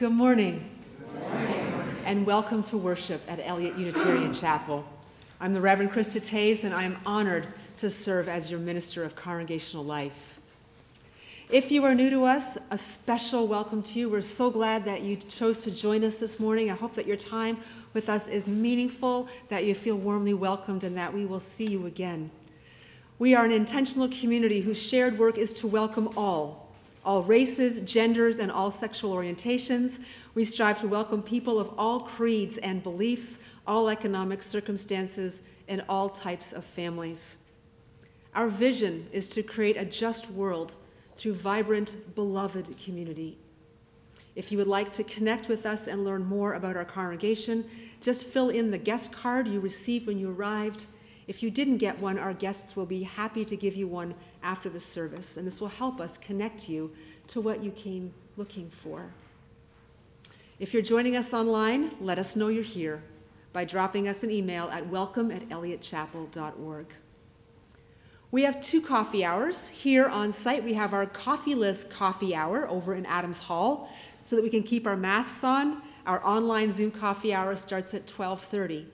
Good morning. Good morning. And welcome to worship at Eliot Unitarian Chapel. I'm the Reverend Krista Taves, and I am honored to serve as your minister of congregational life. If you are new to us, a special welcome to you. We're so glad that you chose to join us this morning. I hope that your time with us is meaningful, that you feel warmly welcomed, and that we will see you again. We are an intentional community whose shared work is to welcome all races, genders, and all sexual orientations. We strive to welcome people of all creeds and beliefs, all economic circumstances, and all types of families. Our vision is to create a just world through vibrant, beloved community. If you would like to connect with us and learn more about our congregation, just fill in the guest card you received when you arrived. If you didn't get one, our guests will be happy to give you one after the service, and this will help us connect you to what you came looking for. If you're joining us online, let us know you're here by dropping us an email at welcome@eliotchapel.org. We have 2 coffee hours. Here on site, we have our coffeeless coffee hour over in Adams Hall so that we can keep our masks on. Our online Zoom coffee hour starts at 12:30.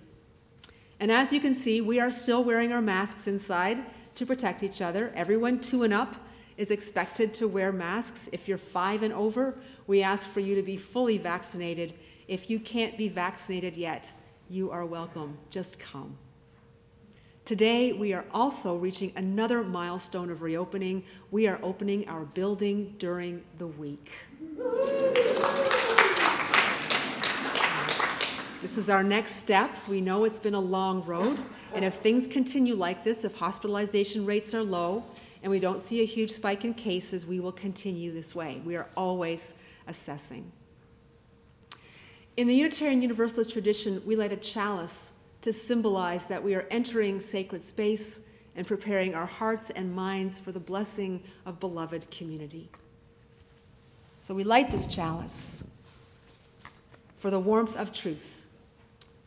And as you can see, we are still wearing our masks inside to protect each other. Everyone 2 and up is expected to wear masks. If you're 5 and over, we ask for you to be fully vaccinated. If you can't be vaccinated yet, you are welcome. Just come. Today, we are also reaching another milestone of reopening. We are opening our building during the week. This is our next step. We know it's been a long road, and if things continue like this, if hospitalization rates are low and we don't see a huge spike in cases, we will continue this way. We are always assessing. In the Unitarian Universalist tradition, we light a chalice to symbolize that we are entering sacred space and preparing our hearts and minds for the blessing of beloved community. So we light this chalice for the warmth of truth.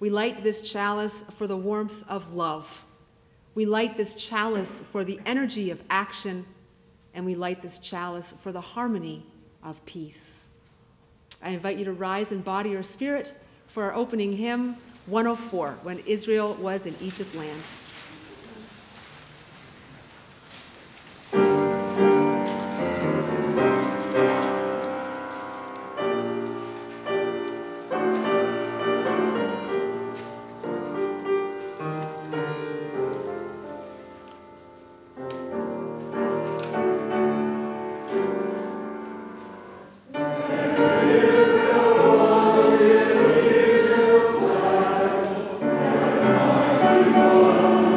We light this chalice for the warmth of love. We light this chalice for the energy of action, and we light this chalice for the harmony of peace. I invite you to rise in body or spirit for our opening hymn, 104, When Israel Was in Egypt Land. Oh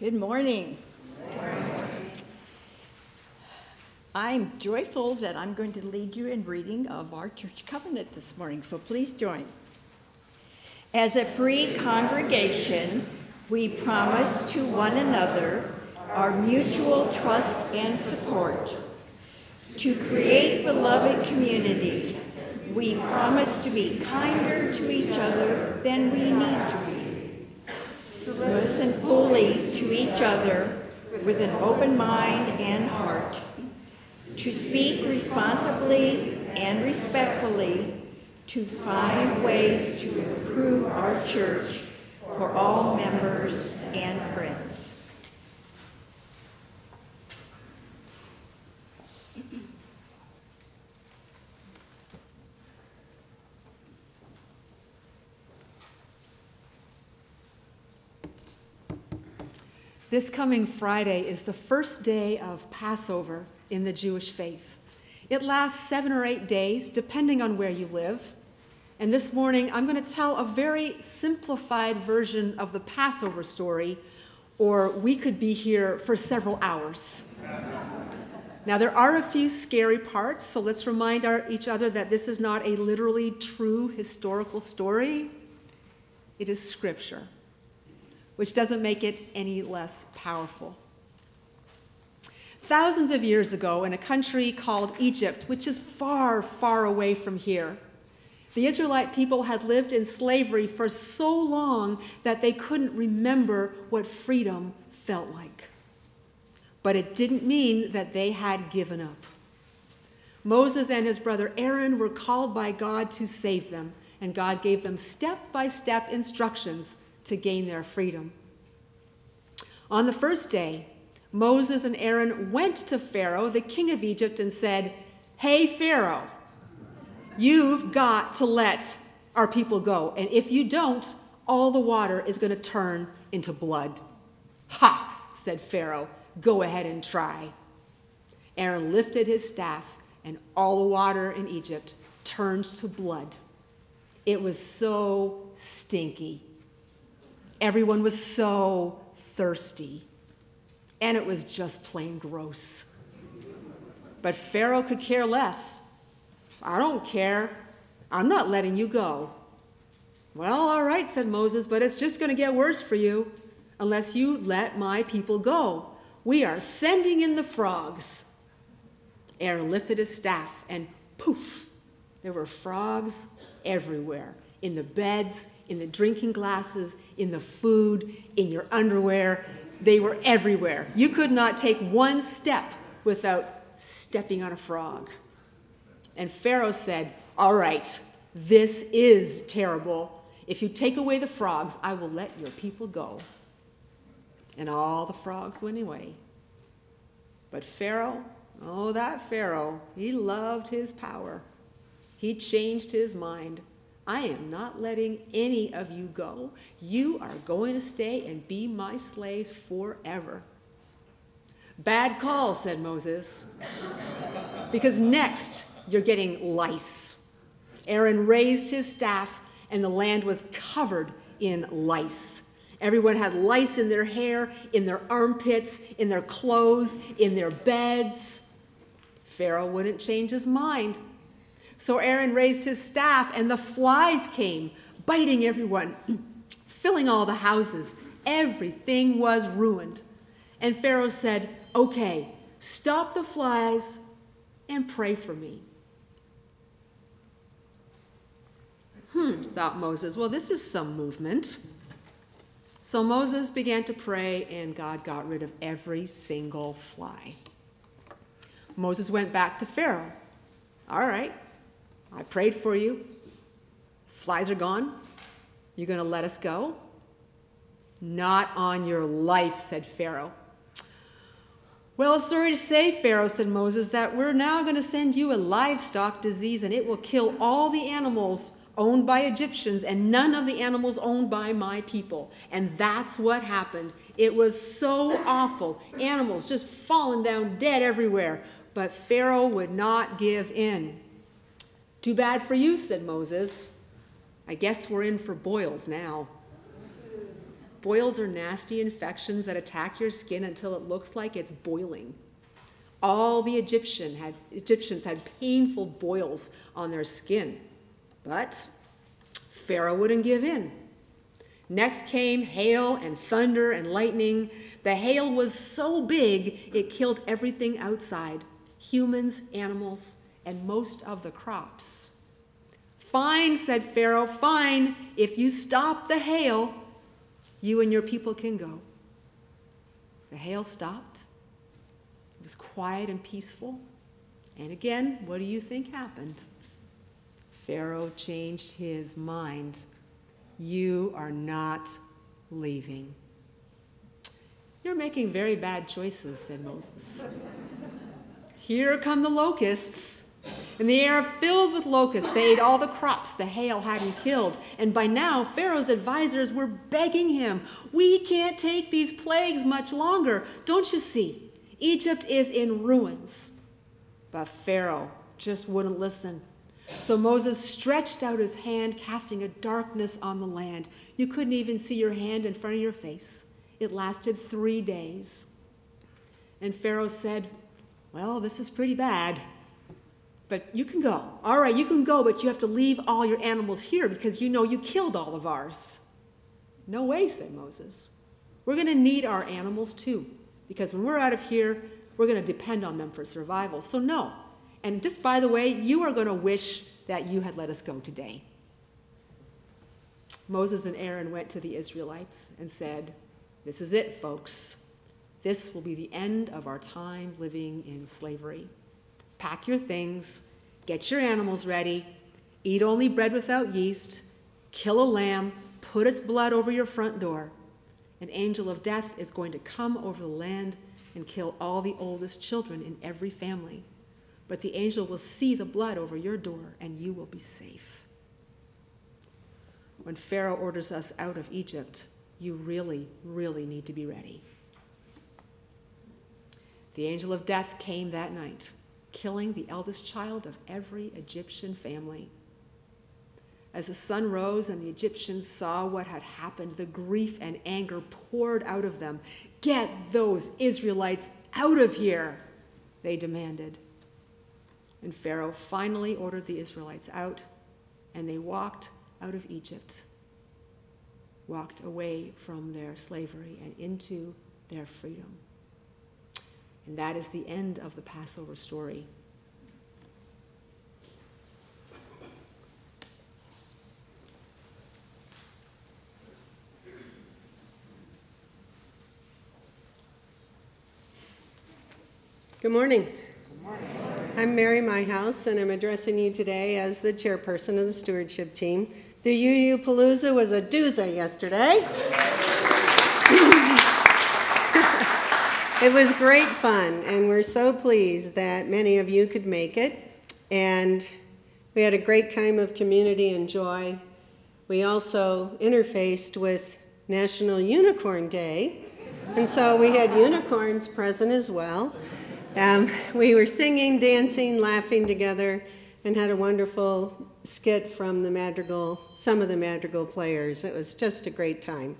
Good morning. I'm joyful that I'm going to lead you in reading of our church covenant this morning, so please join. As a free congregation, we promise to one another our mutual trust and support. To create beloved community, we promise to be kinder to each other than we need to be. To listen fully to each other with an open mind and heart. To speak responsibly and respectfully, to find ways to improve our church for all members and friends. This coming Friday is the first day of Passover in the Jewish faith. It lasts 7 or 8 days, depending on where you live. And this morning, I'm going to tell a very simplified version of the Passover story, or we could be here for several hours. Now, there are a few scary parts, so let's remind each other that this is not a literally true historical story. It is scripture, which doesn't make it any less powerful. Thousands of years ago, in a country called Egypt, which is far, far away from here, the Israelite people had lived in slavery for so long that they couldn't remember what freedom felt like. But it didn't mean that they had given up. Moses and his brother Aaron were called by God to save them, and God gave them step-by-step instructions to gain their freedom. On the first day, Moses and Aaron went to Pharaoh, the king of Egypt, and said, "Hey, Pharaoh, you've got to let our people go. And if you don't, all the water is going to turn into blood." "Ha," said Pharaoh, "go ahead and try." Aaron lifted his staff, and all the water in Egypt turned to blood. It was so stinky. Everyone was so thirsty. And it was just plain gross. But Pharaoh could care less. "I don't care. I'm not letting you go." "Well, all right," said Moses, "but it's just going to get worse for you unless you let my people go. We are sending in the frogs." Aaron lifted his staff, and poof, there were frogs everywhere. In the beds, in the drinking glasses, in the food, in your underwear. They were everywhere. You could not take one step without stepping on a frog. And Pharaoh said, "All right, this is terrible. If you take away the frogs, I will let your people go." And all the frogs went away. But Pharaoh, oh, that Pharaoh, he loved his power. He changed his mind. "I am not letting any of you go. You are going to stay and be my slaves forever." "Bad call," said Moses, "because next you're getting lice." Aaron raised his staff, and the land was covered in lice. Everyone had lice in their hair, in their armpits, in their clothes, in their beds. Pharaoh wouldn't change his mind. So Aaron raised his staff, and the flies came, biting everyone, filling all the houses. Everything was ruined. And Pharaoh said, "Okay, stop the flies and pray for me." Thought Moses, well, this is some movement. So Moses began to pray, and God got rid of every single fly. Moses went back to Pharaoh. "All right, I prayed for you. Flies are gone. You're going to let us go?" "Not on your life," said Pharaoh. "Well, sorry to say, Pharaoh," said Moses, "that we're now going to send you a livestock disease, and it will kill all the animals owned by Egyptians and none of the animals owned by my people." And that's what happened. It was so awful. Animals just falling down dead everywhere. But Pharaoh would not give in. "Too bad for you," said Moses. "I guess we're in for boils now." boils are nasty infections that attack your skin until it looks like it's boiling. All the Egyptians had painful boils on their skin, but Pharaoh wouldn't give in. Next came hail and thunder and lightning. The hail was so big it killed everything outside, humans, animals, and most of the crops. "Fine," said Pharaoh, "fine. If you stop the hail, you and your people can go." The hail stopped. It was quiet and peaceful. And again, what do you think happened? Pharaoh changed his mind. "You are not leaving." "You're making very bad choices," said Moses. "Here come the locusts." And the air filled with locusts. They ate all the crops the hail hadn't killed. And by now, Pharaoh's advisors were begging him, "We can't take these plagues much longer. Don't you see? Egypt is in ruins." But Pharaoh just wouldn't listen. So Moses stretched out his hand, casting a darkness on the land. You couldn't even see your hand in front of your face. It lasted 3 days. And Pharaoh said, "Well, this is pretty bad, but you can go. All right, you can go, but you have to leave all your animals here because you know you killed all of ours." "No way," said Moses. "We're going to need our animals too, because when we're out of here, we're going to depend on them for survival. So no. And just by the way, you are going to wish that you had let us go today." Moses and Aaron went to the Israelites and said, "This is it, folks. This will be the end of our time living in slavery. Pack your things, get your animals ready, eat only bread without yeast, kill a lamb, put its blood over your front door. An angel of death is going to come over the land and kill all the oldest children in every family. But the angel will see the blood over your door, and you will be safe." When Pharaoh orders us out of Egypt, you really, really need to be ready. The angel of death came that night, killing the eldest child of every Egyptian family. As the sun rose and the Egyptians saw what had happened, the grief and anger poured out of them. "Get those Israelites out of here," they demanded. And Pharaoh finally ordered the Israelites out, and they walked out of Egypt, walked away from their slavery and into their freedom. And that is the end of the Passover story. Good morning. Good morning. I'm Mary Myhouse, and I'm addressing you today as the chairperson of the stewardship team. The UU Palooza was a doozy yesterday. It was great fun, and we're so pleased that many of you could make it. And we had a great time of community and joy. We also interfaced with National Unicorn Day, and so we had unicorns present as well. We were singing, dancing, laughing together, and had a wonderful skit from some of the madrigal players. It was just a great time.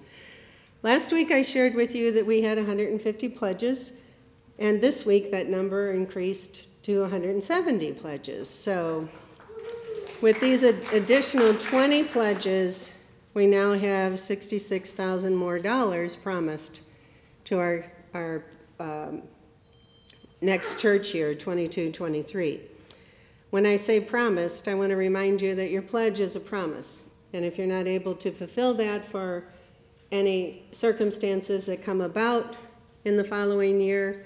Last week I shared with you that we had 150 pledges, and this week that number increased to 170 pledges. So with these additional 20 pledges, we now have $66,000 more promised to our next church year, 22-23. When I say promised, I want to remind you that your pledge is a promise. And if you're not able to fulfill that for any circumstances that come about in the following year,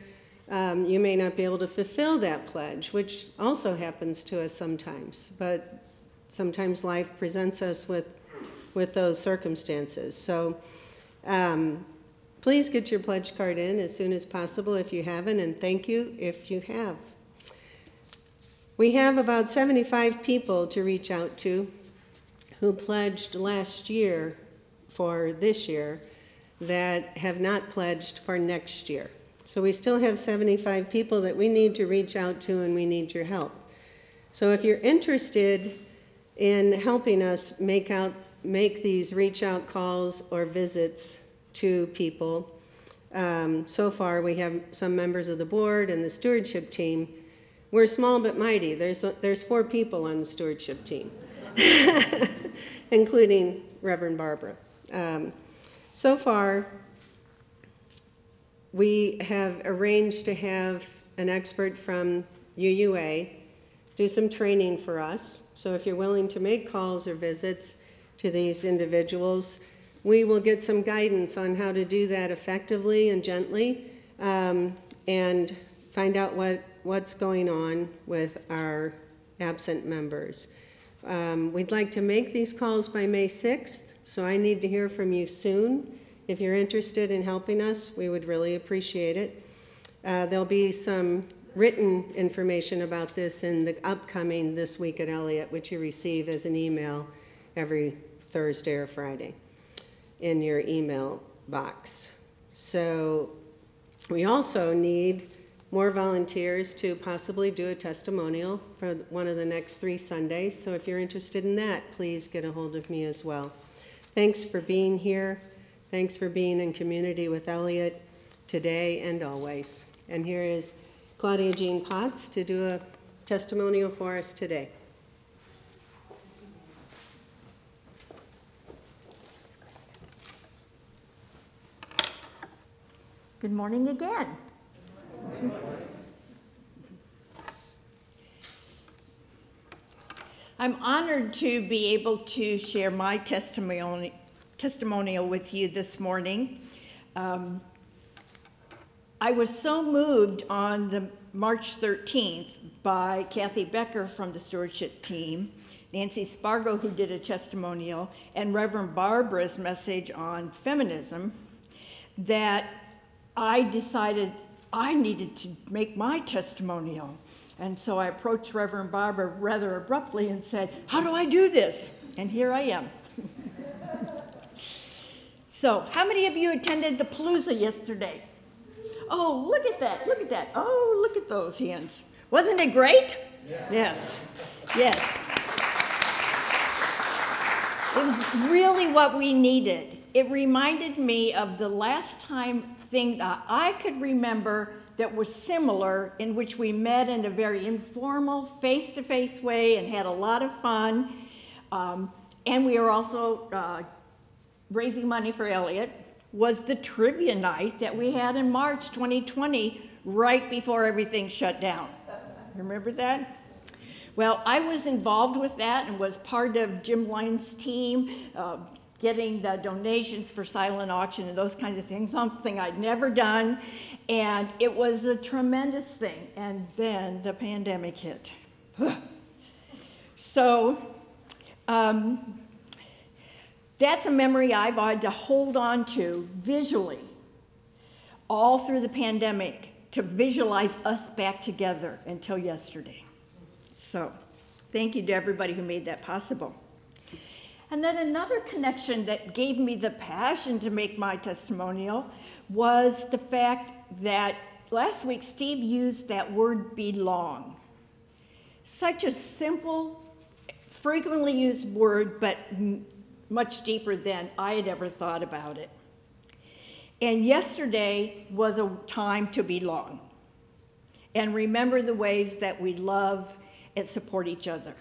you may not be able to fulfill that pledge, which also happens to us sometimes. But sometimes life presents us with those circumstances. So please get your pledge card in as soon as possible if you haven't, and thank you if you have. We have about 75 people to reach out to who pledged last year for this year that have not pledged for next year. So we still have 75 people that we need to reach out to, and we need your help. So if you're interested in helping us make these reach out calls or visits 2 people. So far, we have some members of the board and the stewardship team. We're small but mighty. There's 4 people on the stewardship team, including Reverend Barbara. So far, we have arranged to have an expert from UUA do some training for us. So if you're willing to make calls or visits to these individuals, we will get some guidance on how to do that effectively and gently, and find out what's going on with our absent members. We'd like to make these calls by May 6th, so I need to hear from you soon. If you're interested in helping us, we would really appreciate it. There'll be some written information about this in the upcoming This Week at Eliot, which you receive as an email every Thursday or Friday in your email box. So we also need more volunteers to possibly do a testimonial for one of the next 3 Sundays. So if you're interested in that, please get a hold of me as well. Thanks for being here. Thanks for being in community with Eliot today and always. And here is Claudia Jean Potts to do a testimonial for us today. Good morning again. I'm honored to be able to share my testimonial with you this morning. I was so moved on the March 13th by Kathy Becker from the stewardship team, Nancy Spargo, who did a testimonial, and Reverend Barbara's message on feminism, that I decided I needed to make my testimonial. And so I approached Reverend Barbara rather abruptly and said, how do I do this? And here I am. So, how many of you attended the Palooza yesterday? Oh, look at that, look at that. Oh, look at those hands. Wasn't it great? Yeah. Yes, yes. It was really what we needed. It reminded me of the last time thing that I could remember that was similar, in which we met in a very informal, face-to-face way and had a lot of fun. And we were also raising money for Eliot, was the trivia night that we had in March 2020, right before everything shut down. Remember that? Well, I was involved with that and was part of Jim Lyon's team, getting the donations for silent auction and those kinds of things, something I'd never done. And it was a tremendous thing. And then the pandemic hit. So that's a memory I've had to hold on to visually all through the pandemic, to visualize us back together until yesterday. So thank you to everybody who made that possible. And then another connection that gave me the passion to make my testimonial was the fact that last week Steve used that word belong. Such a simple, frequently used word, but much deeper than I had ever thought about it. And yesterday was a time to belong and remember the ways that we love and support each other.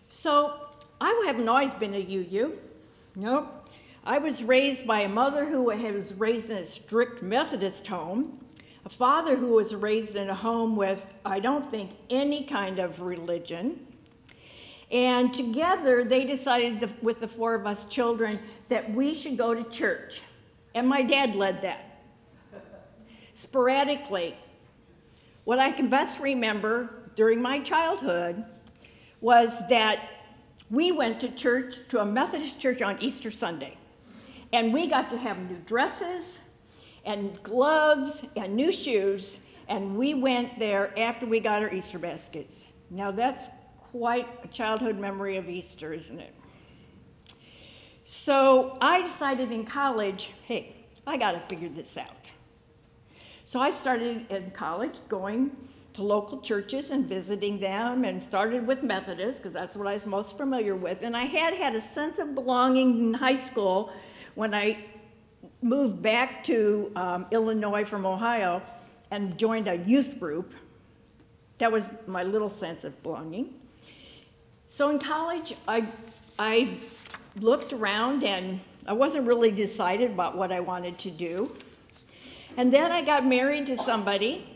So I haven't always been a UU. Nope. I was raised by a mother who was raised in a strict Methodist home, a father who was raised in a home with, I don't think, any kind of religion. And together they decided with the 4 of us children that we should go to church. And my dad led that. Sporadically. What I can best remember during my childhood was that we went to church, to a Methodist church on Easter Sunday. And we got to have new dresses and gloves and new shoes. And we went there after we got our Easter baskets. Now that's quite a childhood memory of Easter, isn't it? So I decided in college, hey, I got to figure this out. So I started in college going to local churches and visiting them, and started with Methodist because that's what I was most familiar with. And I had a sense of belonging in high school when I moved back to Illinois from Ohio and joined a youth group. That was my little sense of belonging. So in college, I looked around and I wasn't really decided about what I wanted to do. And then I got married to somebody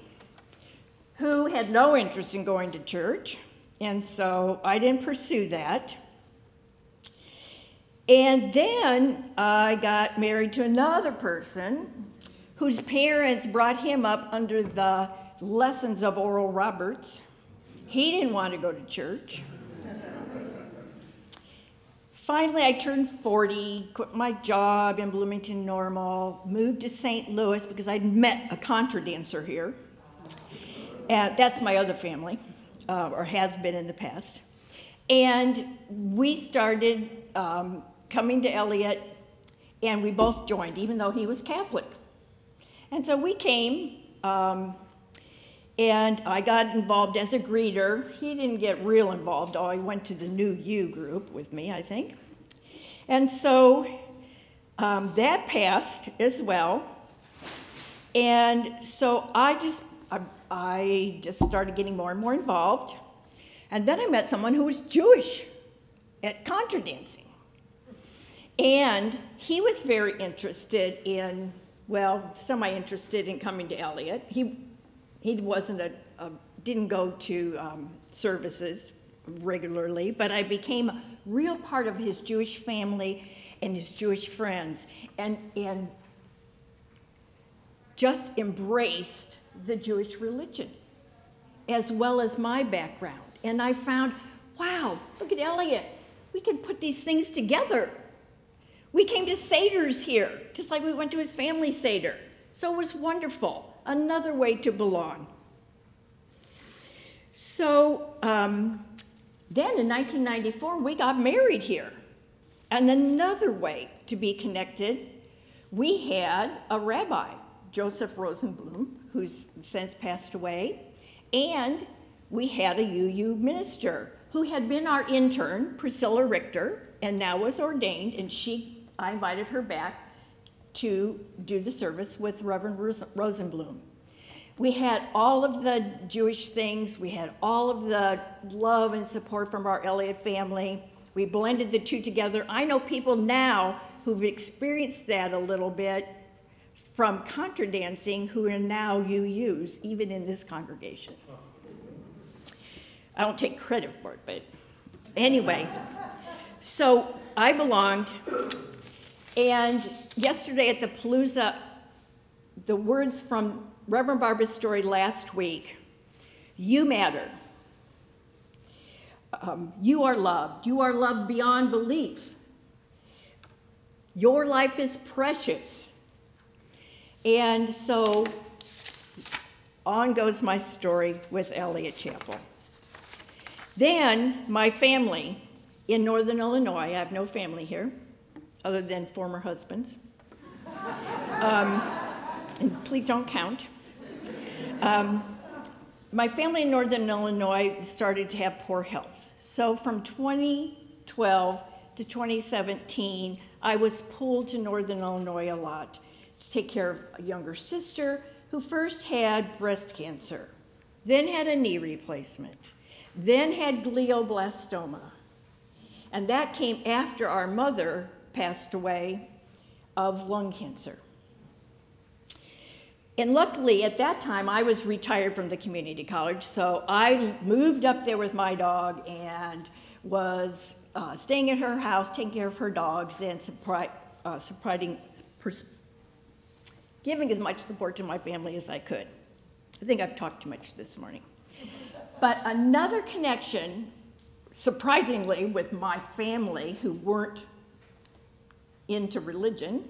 who had no interest in going to church, and so I didn't pursue that. And then I got married to another person whose parents brought him up under the lessons of Oral Roberts. He didn't want to go to church. Finally, I turned 40, quit my job in Bloomington Normal, moved to St. Louis because I'd met a contra dancer here. And that's my other family, or has been in the past. And we started coming to Eliot, and we both joined, even though he was Catholic. And so we came, and I got involved as a greeter. He didn't get real involved, although he went to the New You group with me, I think. And so that passed as well. And so I just started getting more and more involved. And then I met someone who was Jewish at contra dancing. And he was very interested in, well, semi-interested in coming to Eliot. He wasn't didn't go to services regularly, but I became a real part of his Jewish family and his Jewish friends, and just embraced the Jewish religion, as well as my background. And I found, wow, look at Eliot. We can put these things together. We came to Seder's here, just like we went to his family Seder. So it was wonderful. Another way to belong. So then in 1994, we got married here. And another way to be connected, we had a rabbi, Joseph Rosenblum, who's since passed away, and we had a UU minister who had been our intern, Priscilla Richter, and now was ordained, and I invited her back to do the service with Reverend Rosenblum. We had all of the Jewish things. We had all of the love and support from our Eliot family. We blended the two together. I know people now who've experienced that a little bit from contra dancing who are now UUs, even in this congregation. I don't take credit for it, but anyway. So I belonged, and yesterday at the Palooza, the words from Reverend Barbara's story last week, you matter. You are loved. You are loved beyond belief. Your life is precious. And so on goes my story with Eliot Chapel. Then my family in Northern Illinois, I have no family here other than former husbands. And please don't count. My family in Northern Illinois started to have poor health. So from 2012 to 2017, I was pulled to Northern Illinois a lot to take care of a younger sister who first had breast cancer, then had a knee replacement, then had glioblastoma. And that came after our mother passed away of lung cancer. And luckily, at that time, I was retired from the community college, so I moved up there with my dog and was staying at her house, taking care of her dogs, and giving as much support to my family as I could. I think I've talked too much this morning. But another connection, surprisingly, with my family who weren't into religion,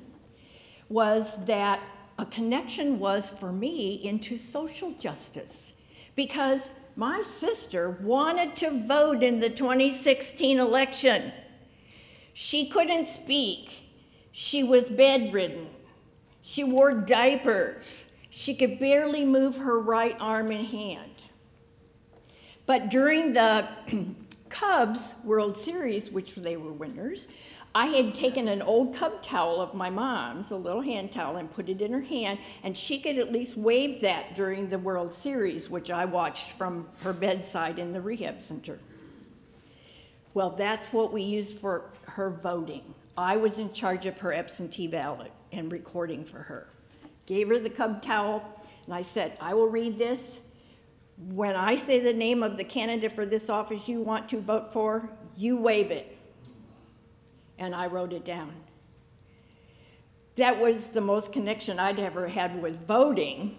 was that a connection was for me into social justice, because my sister wanted to vote in the 2016 election. She couldn't speak. She was bedridden. She wore diapers. She could barely move her right arm and hand. But during the Cubs World Series, which they were winners, I had taken an old cub towel of my mom's, a little hand towel, and put it in her hand, and she could at least wave that during the World Series, which I watched from her bedside in the rehab center. Well, that's what we used for her voting. I was in charge of her absentee ballot and recording for her. Gave her the cub towel, and I said, I will read this. When I say the name of the candidate for this office you want to vote for, you wave it. And I wrote it down. That was the most connection I'd ever had with voting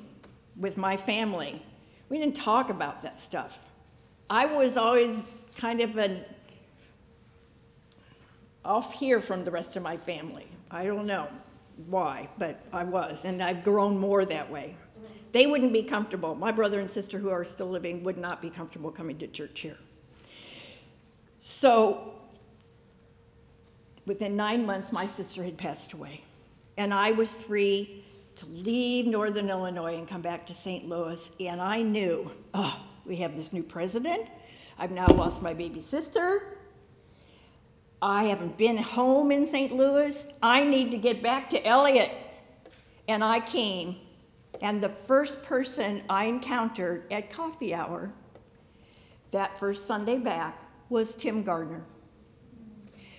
with my family. We didn't talk about that stuff. I was always kind of off here from the rest of my family. I don't know why, but I was, and I've grown more that way. They wouldn't be comfortable. My brother and sister who are still living would not be comfortable coming to church here. So within 9 months, my sister had passed away, and I was free to leave Northern Illinois and come back to St. Louis, and I knew, oh, we have this new president. I've now lost my baby sister. I haven't been home in St. Louis. I need to get back to Eliot. And I came, and the first person I encountered at coffee hour that first Sunday back was Tim Gardner,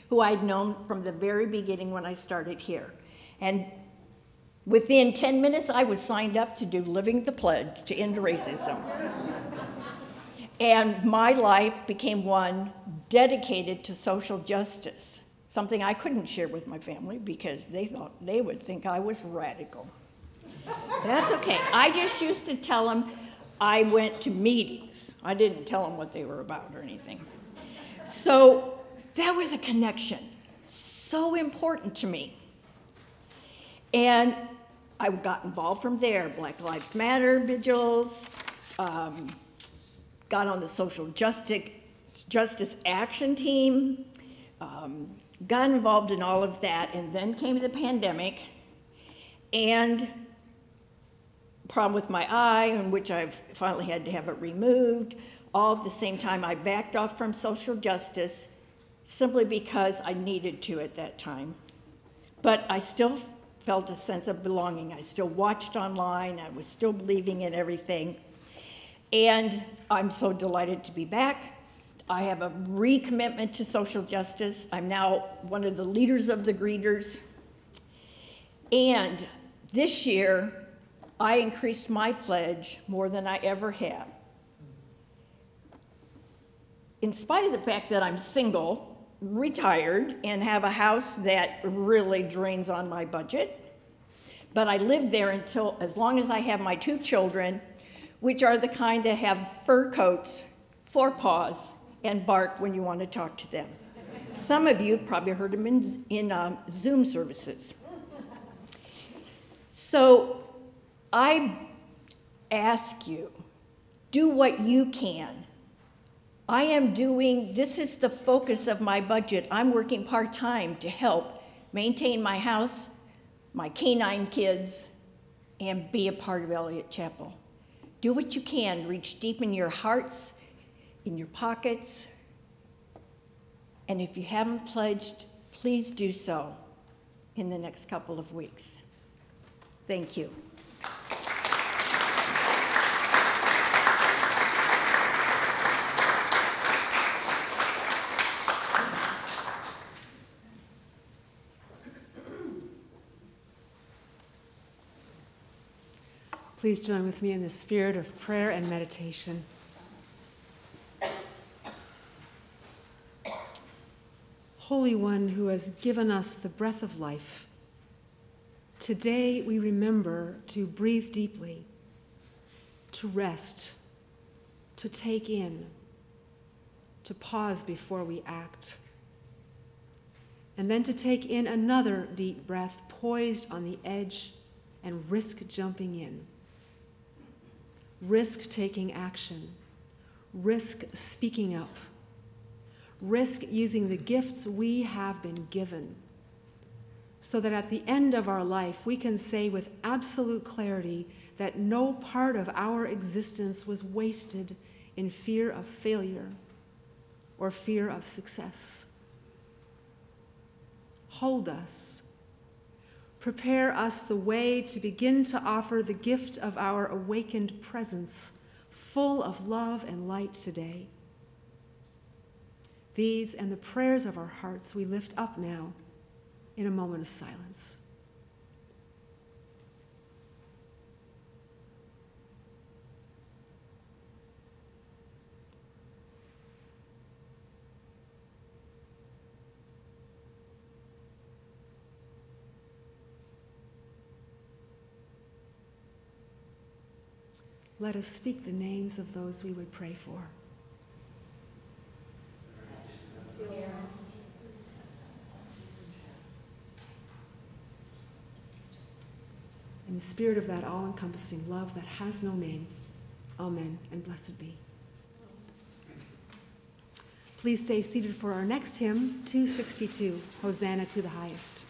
who I'd known from the very beginning when I started here. And within 10 minutes, I was signed up to do Living the Pledge to end racism. And my life became one dedicated to social justice, something I couldn't share with my family because they thought they would think I was radical. That's okay. I just used to tell them I went to meetings. I didn't tell them what they were about or anything. So that was a connection, so important to me. And I got involved from there, Black Lives Matter vigils, got on the social justice action team, got involved in all of that, and then came the pandemic, and problem with my eye, in which I've finally had to have it removed. All at the same time, I backed off from social justice simply because I needed to at that time. But I still felt a sense of belonging. I still watched online. I was still believing in everything. And I'm so delighted to be back. I have a recommitment to social justice. I'm now one of the leaders of the greeters. And this year, I increased my pledge more than I ever had. In spite of the fact that I'm single, retired, and have a house that really drains on my budget, but I live there until as long as I have my 2 children, which are the kind that have fur coats, 4 paws, and bark when you want to talk to them. Some of you probably heard them in Zoom services. So I ask you, do what you can. This is the focus of my budget. I'm working part-time to help maintain my house, my canine kids, and be a part of Eliot Chapel. Do what you can, reach deep in your hearts, in your pockets, and if you haven't pledged, please do so in the next couple of weeks. Thank you. Please join with me in the spirit of prayer and meditation. Holy One who has given us the breath of life, today we remember to breathe deeply, to rest, to take in, to pause before we act, and then to take in another deep breath, poised on the edge and risk jumping in. Risk taking action, risk speaking up, risk using the gifts we have been given, so that at the end of our life we can say with absolute clarity that no part of our existence was wasted in fear of failure or fear of success. hold us. Prepare us the way to begin to offer the gift of our awakened presence, full of love and light today. These and the prayers of our hearts we lift up now in a moment of silence. Let us speak the names of those we would pray for. In the spirit of that all-encompassing love that has no name, amen and blessed be. Please stay seated for our next hymn, 262, Hosanna to the Highest.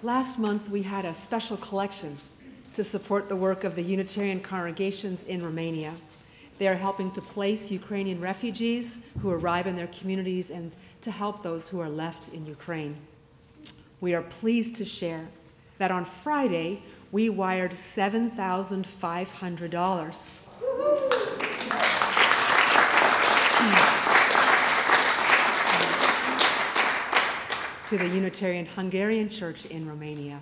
Last month, we had a special collection to support the work of the Unitarian congregations in Romania. They are helping to place Ukrainian refugees who arrive in their communities and to help those who are left in Ukraine. We are pleased to share that on Friday, we wired $7,500 to the Unitarian Hungarian Church in Romania.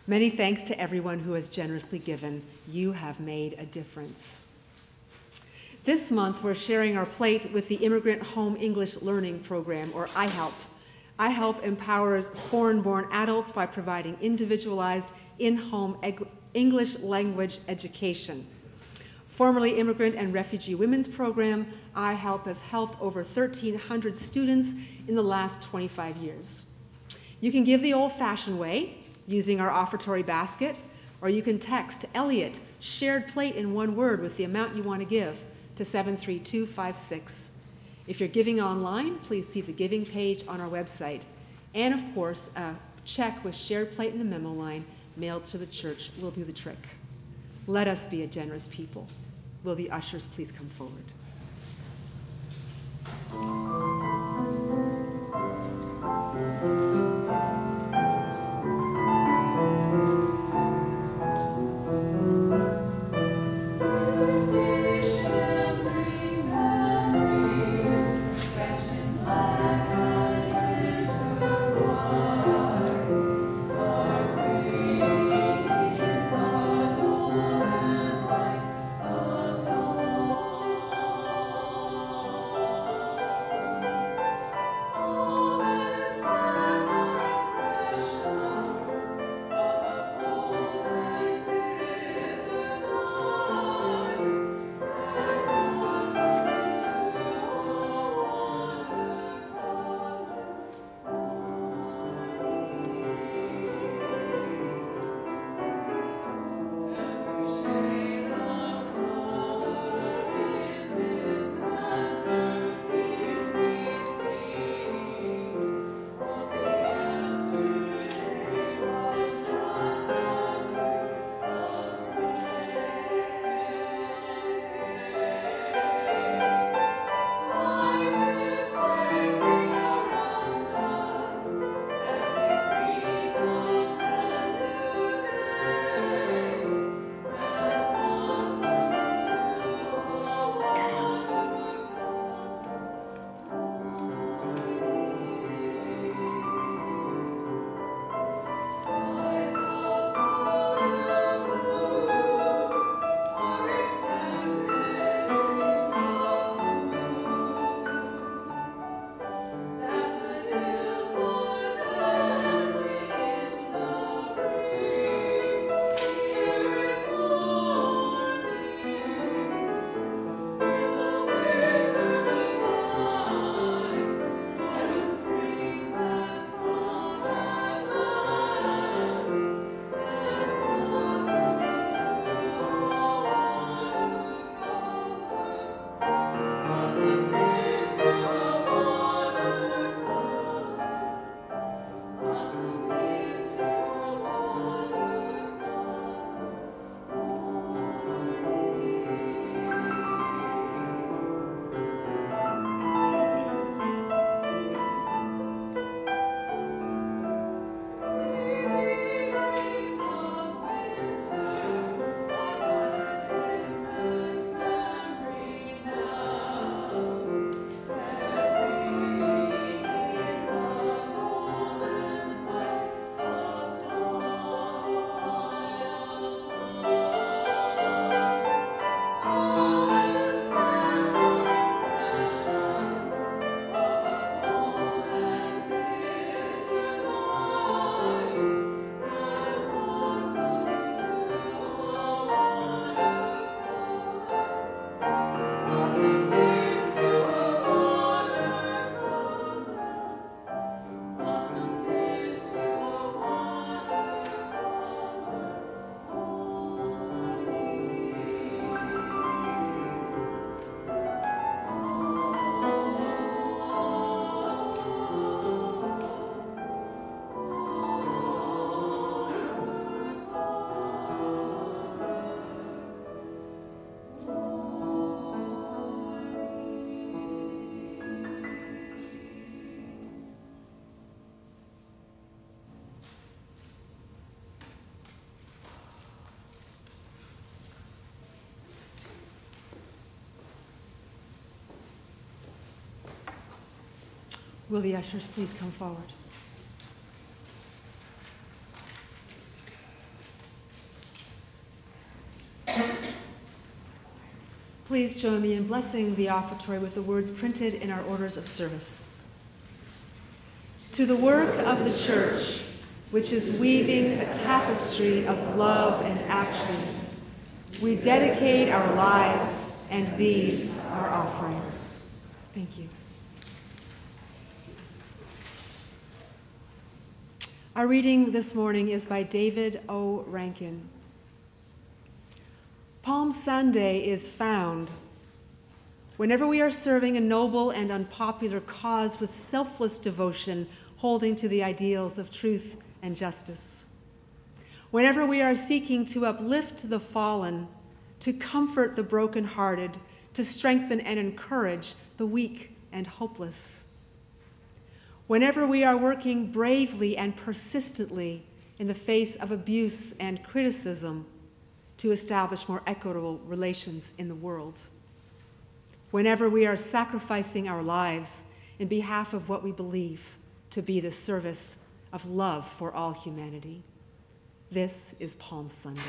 Many thanks to everyone who has generously given. You have made a difference. This month, we're sharing our plate with the Immigrant Home English Learning Program, or IHELP. IHELP empowers foreign-born adults by providing individualized in-home English language education. Formerly Immigrant and Refugee Women's Program, IHELP has helped over 1,300 students in the last 25 years. You can give the old-fashioned way, using our offertory basket, or you can text Eliot, shared plate in one word with the amount you want to give, to 73256. If you're giving online, please see the giving page on our website. And of course, a check with shared plate in the memo line mailed to the church will do the trick. Let us be a generous people. Will the ushers please come forward? Will the ushers please come forward? Please join me in blessing the offertory with the words printed in our orders of service. To the work of the church, which is weaving a tapestry of love and action, we dedicate our lives, and these are offerings. Thank you. Our reading this morning is by David O. Rankin. Palm Sunday is found whenever we are serving a noble and unpopular cause with selfless devotion, holding to the ideals of truth and justice. Whenever we are seeking to uplift the fallen, to comfort the brokenhearted, to strengthen and encourage the weak and hopeless. Whenever we are working bravely and persistently in the face of abuse and criticism to establish more equitable relations in the world. Whenever we are sacrificing our lives in behalf of what we believe to be the service of love for all humanity. This is Palm Sunday.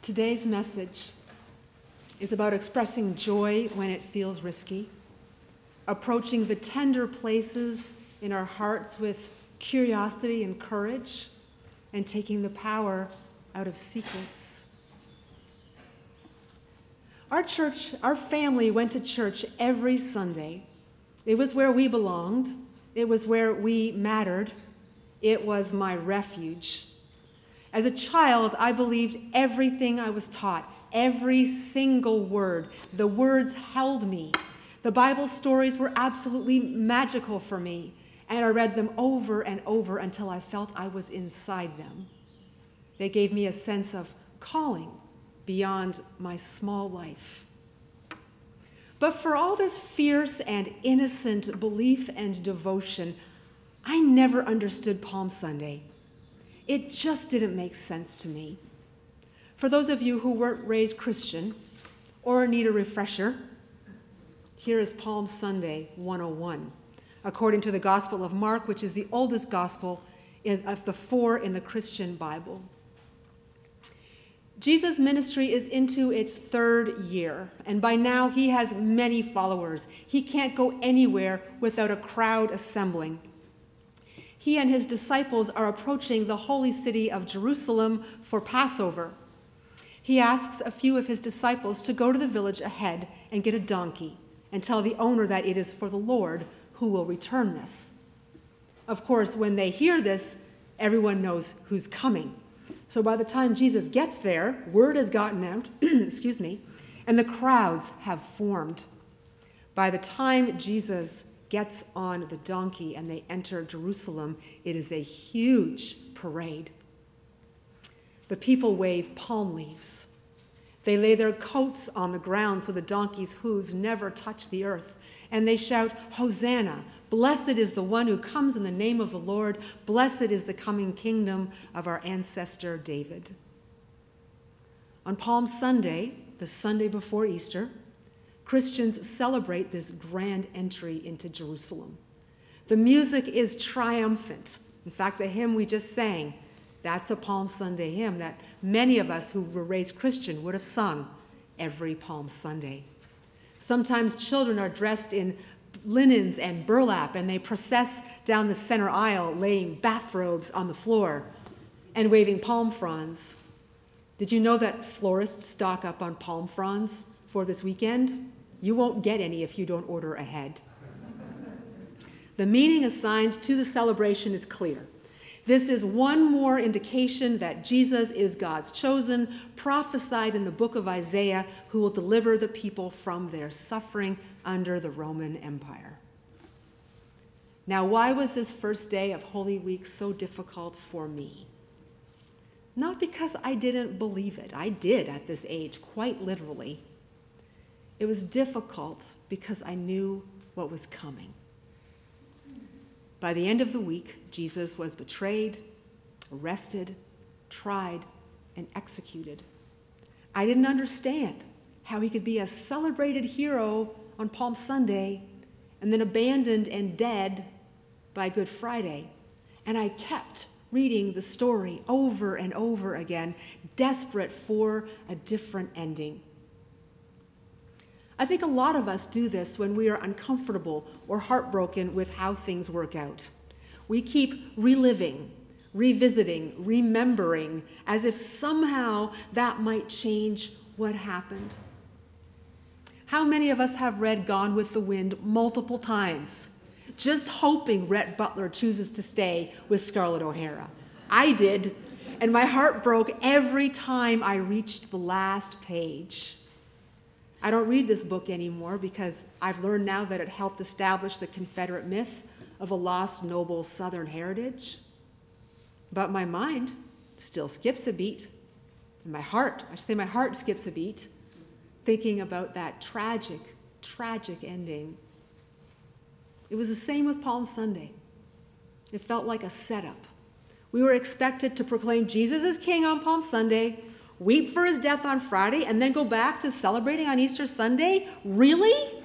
Today's message is about expressing joy when it feels risky, approaching the tender places in our hearts with curiosity and courage, and taking the power out of secrets. Our family went to church every Sunday. It was where we belonged. It was where we mattered. It was my refuge. As a child, I believed everything I was taught, every single word. The words held me. The Bible stories were absolutely magical for me, and I read them over and over until I felt I was inside them. They gave me a sense of calling beyond my small life. But for all this fierce and innocent belief and devotion, I never understood Palm Sunday. It just didn't make sense to me. For those of you who weren't raised Christian or need a refresher, here is Palm Sunday 101, according to the Gospel of Mark, which is the oldest gospel of the 4 in the Christian Bible. Jesus' ministry is into its 3rd year, and by now he has many followers. He can't go anywhere without a crowd assembling. He and his disciples are approaching the holy city of Jerusalem for Passover. He asks a few of his disciples to go to the village ahead and get a donkey and tell the owner that it is for the Lord who will return this. Of course, when they hear this, everyone knows who's coming. So by the time Jesus gets there, word has gotten out, and the crowds have formed. By the time Jesus gets on the donkey and they enter Jerusalem, it is a huge parade. The people wave palm leaves. They lay their coats on the ground so the donkey's hooves never touch the earth, and they shout, "Hosanna! Blessed is the one who comes in the name of the Lord. Blessed is the coming kingdom of our ancestor David." On Palm Sunday, the Sunday before Easter, Christians celebrate this grand entry into Jerusalem. The music is triumphant. In fact, the hymn we just sang, that's a Palm Sunday hymn that many of us who were raised Christian would have sung every Palm Sunday. Sometimes children are dressed in linens and burlap, and they process down the center aisle, laying bathrobes on the floor and waving palm fronds. Did you know that florists stock up on palm fronds for this weekend? You won't get any if you don't order ahead. The meaning assigned to the celebration is clear. This is one more indication that Jesus is God's chosen, prophesied in the book of Isaiah, who will deliver the people from their suffering under the Roman Empire. Now, why was this first day of Holy Week so difficult for me? Not because I didn't believe it. I did at this age, quite literally. It was difficult because I knew what was coming. By the end of the week, Jesus was betrayed, arrested, tried, and executed. I didn't understand how he could be a celebrated hero on Palm Sunday and then abandoned and dead by Good Friday. And I kept reading the story over and over again, desperate for a different ending. I think a lot of us do this when we are uncomfortable or heartbroken with how things work out. We keep reliving, revisiting, remembering, as if somehow that might change what happened. How many of us have read Gone with the Wind multiple times, just hoping Rhett Butler chooses to stay with Scarlett O'Hara? I did, and my heart broke every time I reached the last page. I don't read this book anymore because I've learned now that it helped establish the Confederate myth of a lost noble Southern heritage. But my mind still skips a beat, and my heart skips a beat, thinking about that tragic, tragic ending. It was the same with Palm Sunday. It felt like a setup. We were expected to proclaim Jesus as King on Palm Sunday, weep for his death on Friday, and then go back to celebrating on Easter Sunday? Really?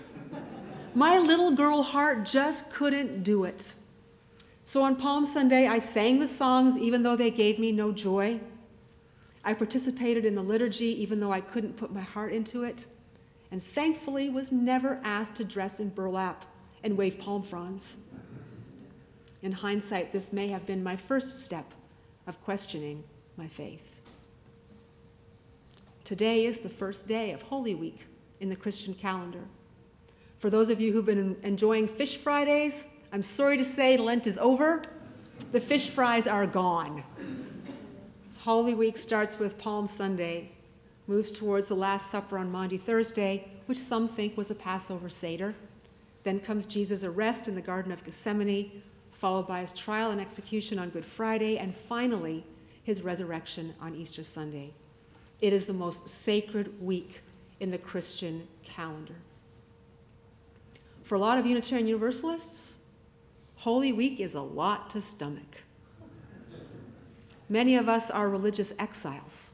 My little girl heart just couldn't do it. So on Palm Sunday, I sang the songs even though they gave me no joy. I participated in the liturgy even though I couldn't put my heart into it, and thankfully was never asked to dress in burlap and wave palm fronds. In hindsight, this may have been my first step of questioning my faith. Today is the first day of Holy Week in the Christian calendar. For those of you who've been enjoying Fish Fridays, I'm sorry to say Lent is over. The fish fries are gone. Holy Week starts with Palm Sunday, moves towards the Last Supper on Maundy Thursday, which some think was a Passover Seder. Then comes Jesus' arrest in the Garden of Gethsemane, followed by his trial and execution on Good Friday, and finally, his resurrection on Easter Sunday. It is the most sacred week in the Christian calendar. For a lot of Unitarian Universalists, Holy Week is a lot to stomach. Many of us are religious exiles.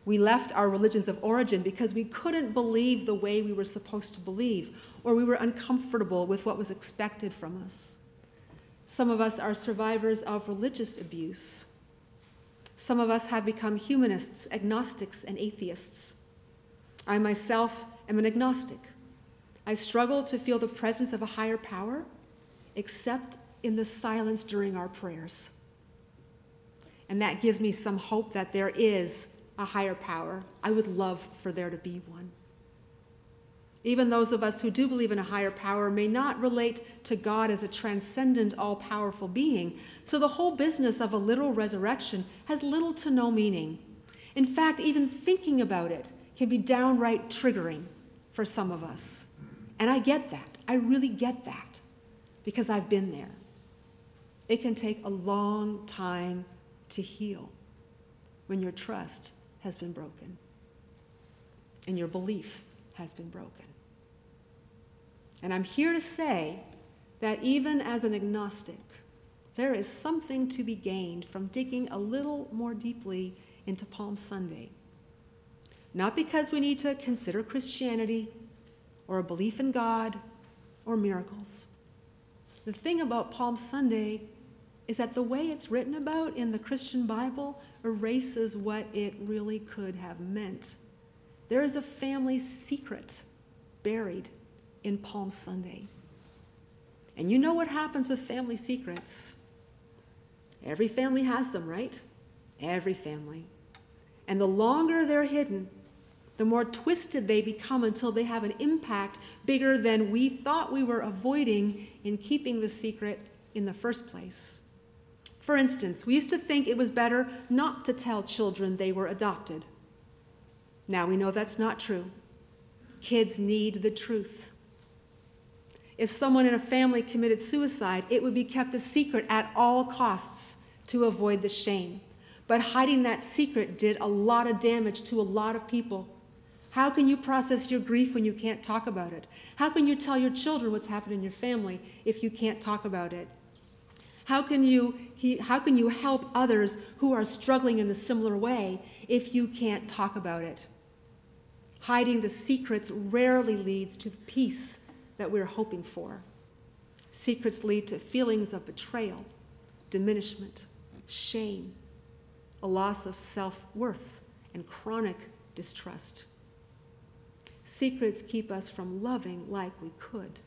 We left our religions of origin because we couldn't believe the way we were supposed to believe, or we were uncomfortable with what was expected from us. Some of us are survivors of religious abuse. Some of us have become humanists, agnostics, and atheists. I myself am an agnostic. I struggle to feel the presence of a higher power, except in the silence during our prayers. And that gives me some hope that there is a higher power. I would love for there to be one. Even those of us who do believe in a higher power may not relate to God as a transcendent, all-powerful being, so the whole business of a literal resurrection has little to no meaning. In fact, even thinking about it can be downright triggering for some of us. And I get that. I really get that, because I've been there. It can take a long time to heal when your trust has been broken and your belief has been broken. And I'm here to say that even as an agnostic, there is something to be gained from digging a little more deeply into Palm Sunday. Not because we need to consider Christianity or a belief in God or miracles. The thing about Palm Sunday is that the way it's written about in the Christian Bible erases what it really could have meant. There is a family secret buried in Palm Sunday. And you know what happens with family secrets. Every family has them, right? Every family. And the longer they're hidden, the more twisted they become until they have an impact bigger than we thought we were avoiding in keeping the secret in the first place. For instance, we used to think it was better not to tell children they were adopted. Now we know that's not true. Kids need the truth. If someone in a family committed suicide, it would be kept a secret at all costs to avoid the shame. But hiding that secret did a lot of damage to a lot of people. How can you process your grief when you can't talk about it? How can you tell your children what's happened in your family if you can't talk about it? How can you help others who are struggling in a similar way if you can't talk about it? Hiding the secrets rarely leads to the peace that we're hoping for. Secrets lead to feelings of betrayal, diminishment, shame, a loss of self-worth, and chronic distrust. Secrets keep us from loving like we could.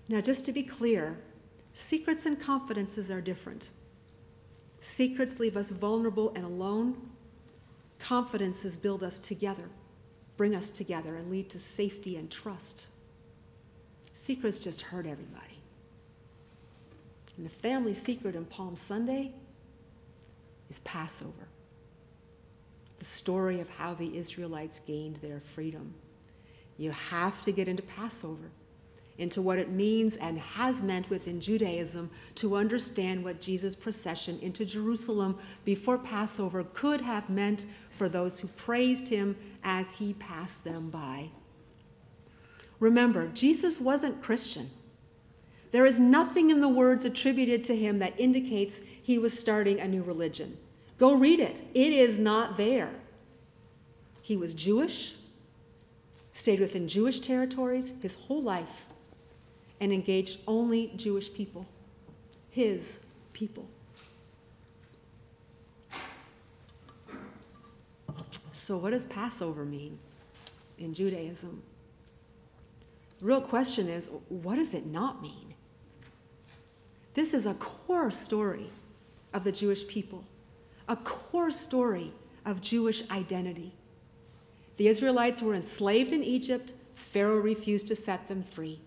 Now, just to be clear, secrets and confidences are different. Secrets leave us vulnerable and alone. Confidences build us together, bring us together, and lead to safety and trust. Secrets just hurt everybody. And the family secret in Palm Sunday is Passover, the story of how the Israelites gained their freedom. You have to get into Passover, into what it means and has meant within Judaism to understand what Jesus' procession into Jerusalem before Passover could have meant for those who praised him as he passed them by. Remember, Jesus wasn't Christian. There is nothing in the words attributed to him that indicates he was starting a new religion. Go read it. It is not there. He was Jewish, stayed within Jewish territories his whole life, and engaged only Jewish people, his people. So what does Passover mean in Judaism? The real question is, what does it not mean? This is a core story of the Jewish people, a core story of Jewish identity. The Israelites were enslaved in Egypt. Pharaoh refused to set them free.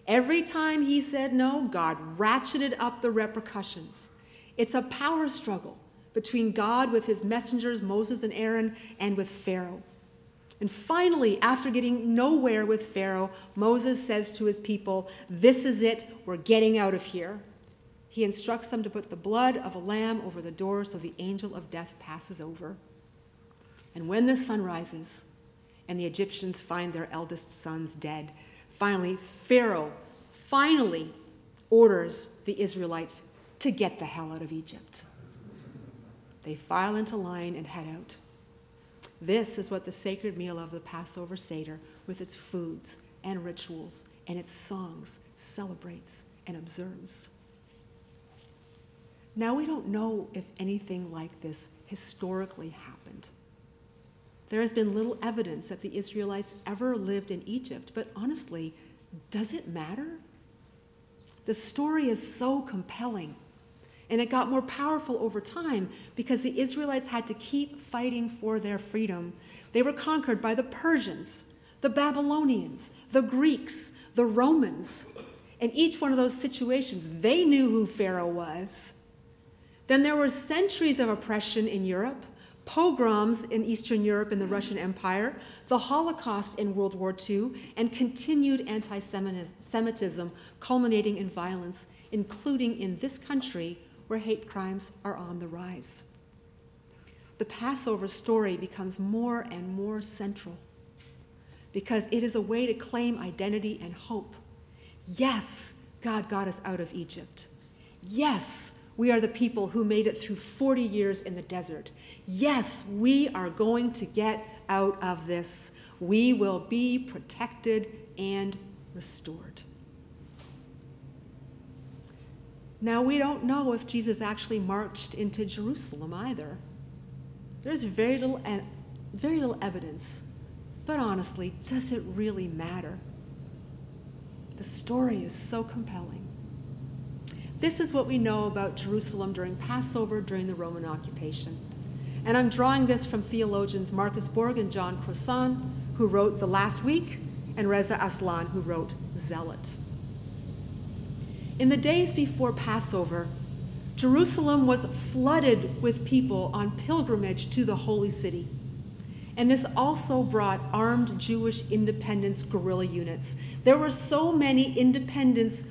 Every time he said no, God ratcheted up the repercussions. It's a power struggle between God with his messengers, Moses and Aaron, and with Pharaoh. And finally, after getting nowhere with Pharaoh, Moses says to his people, "This is it, we're getting out of here." He instructs them to put the blood of a lamb over the door so the angel of death passes over. And when the sun rises and the Egyptians find their eldest sons dead, finally, Pharaoh orders the Israelites to get the hell out of Egypt. They file into line and head out. This is what the sacred meal of the Passover Seder, with its foods and rituals and its songs, celebrates and observes. Now, we don't know if anything like this historically happened. There has been little evidence that the Israelites ever lived in Egypt, but honestly, does it matter? The story is so compelling, and it got more powerful over time because the Israelites had to keep fighting for their freedom. They were conquered by the Persians, the Babylonians, the Greeks, the Romans. In each one of those situations, they knew who Pharaoh was. Then there were centuries of oppression in Europe, pogroms in Eastern Europe in the Russian Empire, the Holocaust in World War II, and continued anti-Semitism culminating in violence, including in this country where hate crimes are on the rise. The Passover story becomes more and more central because it is a way to claim identity and hope. Yes, God got us out of Egypt. Yes, we are the people who made it through 40 years in the desert. Yes, we are going to get out of this. We will be protected and restored. Now, we don't know if Jesus actually marched into Jerusalem either. There's very little evidence. But honestly, does it really matter? The story is so compelling. This is what we know about Jerusalem during Passover, during the Roman occupation. And I'm drawing this from theologians Marcus Borg and John Crossan, who wrote The Last Week, and Reza Aslan, who wrote Zealot. In the days before Passover, Jerusalem was flooded with people on pilgrimage to the holy city. And this also brought armed Jewish independence guerrilla units. There were so many independence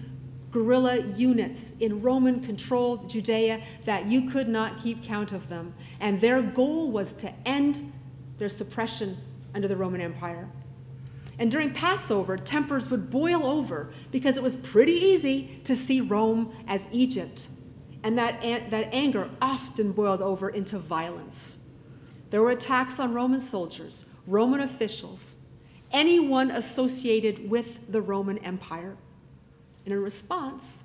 guerrilla units in Roman-controlled Judea that you could not keep count of them. And their goal was to end their suppression under the Roman Empire. And during Passover, tempers would boil over because it was pretty easy to see Rome as Egypt. And that anger often boiled over into violence. There were attacks on Roman soldiers, Roman officials, anyone associated with the Roman Empire. And in response,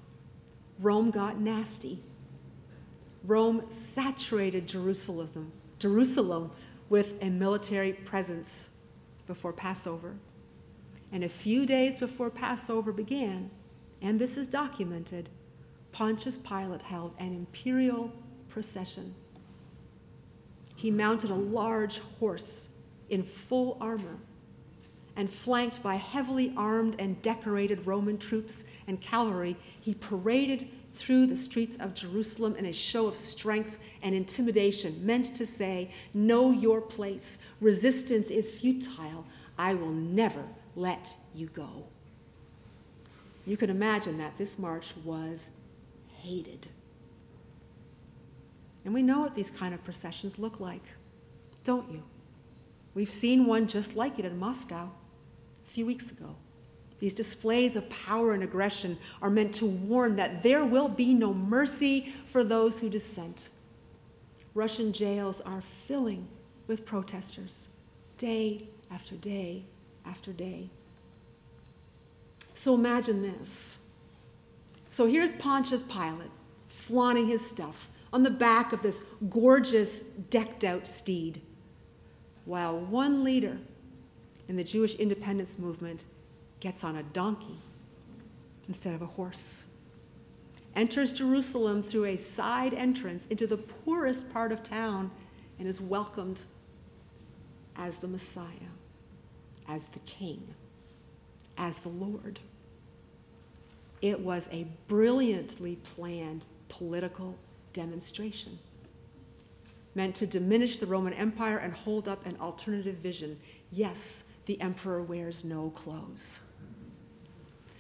Rome got nasty. Rome saturated Jerusalem with a military presence before Passover. And a few days before Passover began, and this is documented, Pontius Pilate held an imperial procession. He mounted a large horse in full armor, and flanked by heavily armed and decorated Roman troops and cavalry, he paraded through the streets of Jerusalem in a show of strength and intimidation, meant to say, "Know your place. Resistance is futile. I will never let you go." You can imagine that this march was hated. And we know what these kind of processions look like, don't you? We've seen one just like it in Moscow a few weeks ago. These displays of power and aggression are meant to warn that there will be no mercy for those who dissent. Russian jails are filling with protesters, day after day after day. So imagine this. So here's Pontius Pilate flaunting his stuff on the back of this gorgeous, decked-out steed. while one leader in the Jewish independence movement gets on a donkey instead of a horse, enters Jerusalem through a side entrance into the poorest part of town, and is welcomed as the Messiah, as the King, as the Lord. It was a brilliantly planned political demonstration meant to diminish the Roman Empire and hold up an alternative vision. Yes, the emperor wears no clothes.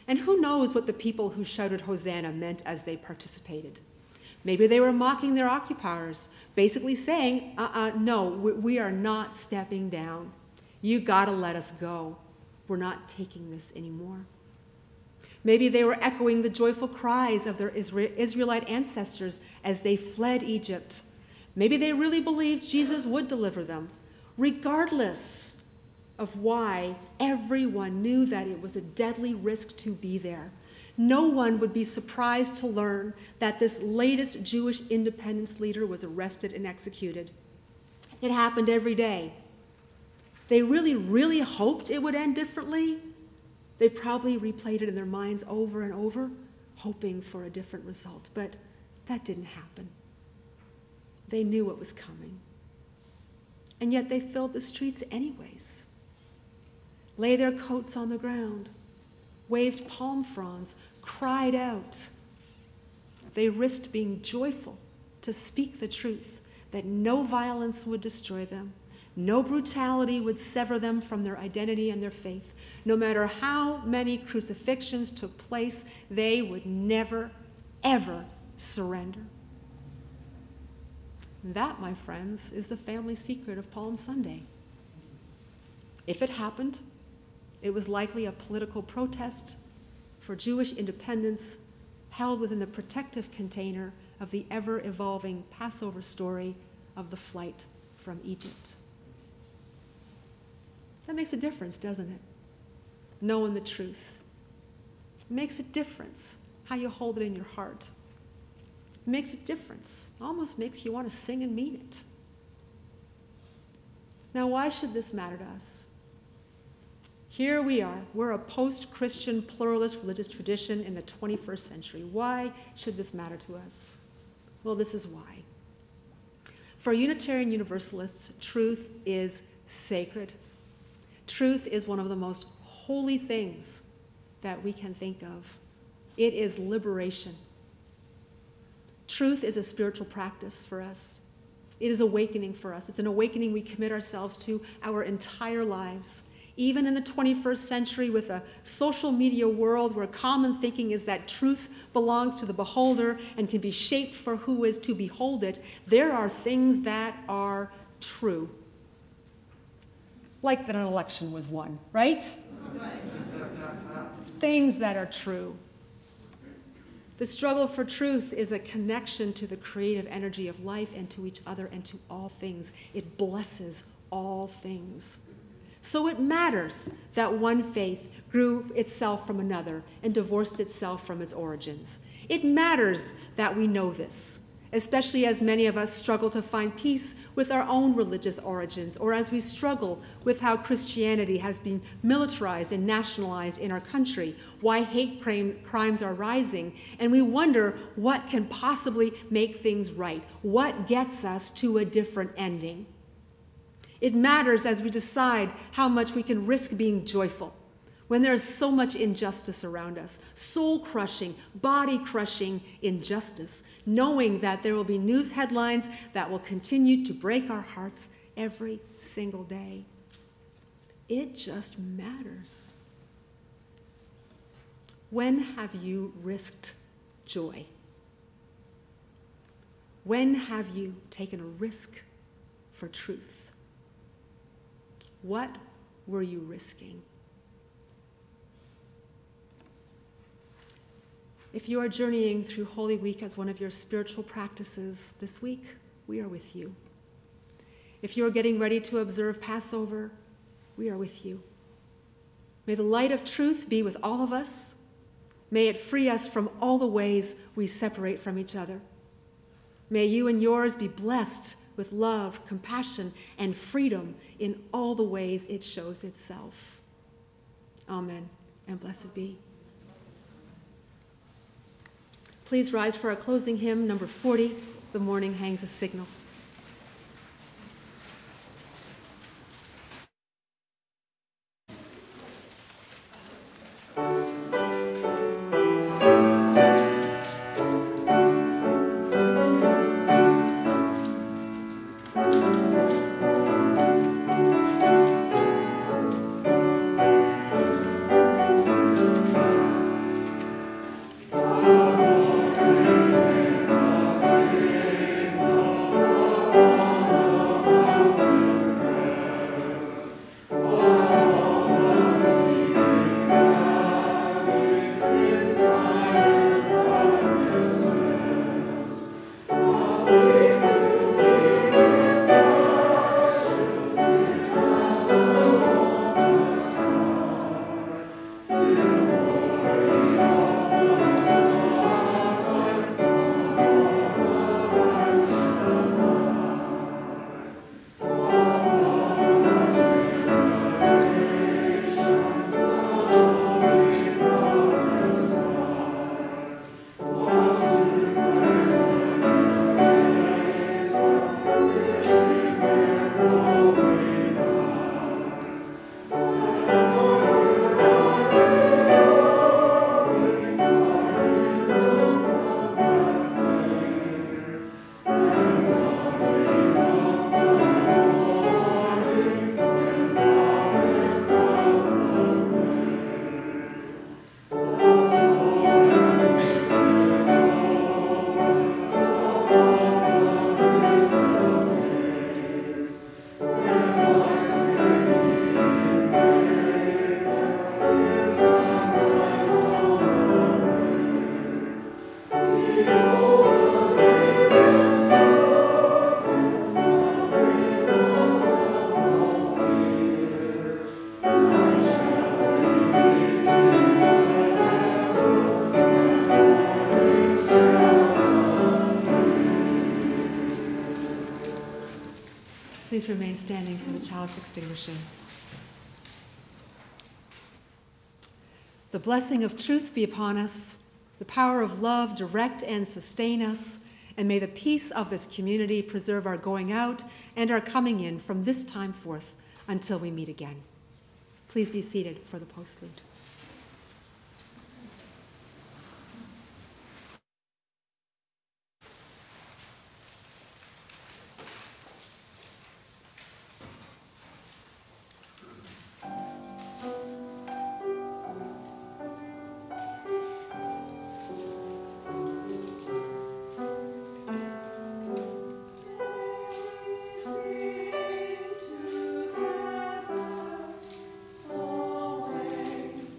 And who knows what the people who shouted Hosanna meant as they participated. Maybe they were mocking their occupiers, basically saying, no, we are not stepping down. You gotta let us go. We're not taking this anymore. Maybe they were echoing the joyful cries of their Israelite ancestors as they fled Egypt. Maybe they really believed Jesus would deliver them. Regardless of why, everyone knew that it was a deadly risk to be there. No one would be surprised to learn that this latest Jewish independence leader was arrested and executed. It happened every day. They really hoped it would end differently. They probably replayed it in their minds over and over, hoping for a different result, but that didn't happen. They knew what was coming. And yet they filled the streets anyways, lay their coats on the ground, waved palm fronds, cried out. They risked being joyful to speak the truth, that no violence would destroy them, no brutality would sever them from their identity and their faith. No matter how many crucifixions took place, they would never, ever surrender. And that, my friends, is the family secret of Palm Sunday. If it happened, it was likely a political protest for Jewish independence held within the protective container of the ever-evolving Passover story of the flight from Egypt. That makes a difference, doesn't it? Knowing the truth. It makes a difference how you hold it in your heart. It makes a difference. It almost makes you want to sing and mean it. Now, why should this matter to us? Here we are. We're a post-Christian pluralist religious tradition in the 21st century. Why should this matter to us? Well, this is why. For Unitarian Universalists, truth is sacred. Truth is one of the most holy things that we can think of. It is liberation. Truth is a spiritual practice for us. It is awakening for us. It's an awakening we commit ourselves to our entire lives. Even in the 21st century, with a social media world where common thinking is that truth belongs to the beholder and can be shaped for who is to behold it, there are things that are true. Like that an election was won, right? Things that are true. The struggle for truth is a connection to the creative energy of life and to each other and to all things. It blesses all things. So it matters that one faith grew itself from another and divorced itself from its origins. It matters that we know this, especially as many of us struggle to find peace with our own religious origins, or as we struggle with how Christianity has been militarized and nationalized in our country, why hate crimes are rising, and we wonder what can possibly make things right, what gets us to a different ending. It matters as we decide how much we can risk being joyful when there is so much injustice around us, soul-crushing, body-crushing injustice, knowing that there will be news headlines that will continue to break our hearts every single day. It just matters. When have you risked joy? When have you taken a risk for truth? What were you risking? If you are journeying through Holy Week as one of your spiritual practices this week, we are with you. If you are getting ready to observe Passover, we are with you. May the light of truth be with all of us. May it free us from all the ways we separate from each other. May you and yours be blessed with love, compassion, and freedom in all the ways it shows itself. Amen, and blessed be. Please rise for our closing hymn, number 40, "The Morning Hangs a Signal." Please remain standing for the chalice extinguishing. The blessing of truth be upon us, the power of love direct and sustain us, and may the peace of this community preserve our going out and our coming in from this time forth until we meet again. Please be seated for the postlude. Together, always.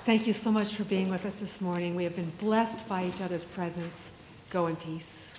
Thank you so much for being with us this morning. We have been blessed by each other's presence. Go in peace.